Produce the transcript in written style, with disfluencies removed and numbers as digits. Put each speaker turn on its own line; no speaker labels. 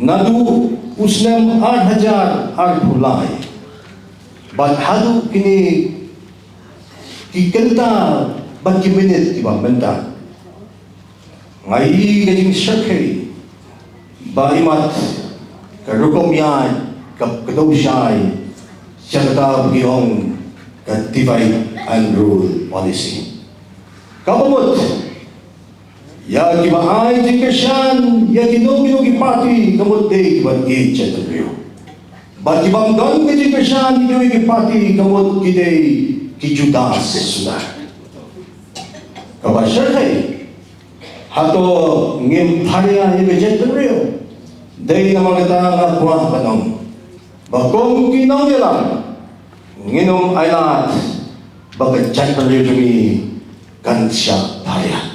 Nadu usnam 8,000 pulay. Hadu kini kikenta bagi minit tiba menta. Ngai gajing syakhi baimat karukomyan kapkadawsyay syakata bihong divide and rule policy. Kapamot ya kibaay jikasyan ya ginugi pati kamot day kibat gitchetagyo. But ibang don kajikasyan ginugi pati kamot kiday kijudas sudah. Kabasyakay hato ngim parya ibejetagyo. Day na mga nga kuha panong. Bakong kinaw nila nginom ay lahat bagat chatagyo kami kansya parya.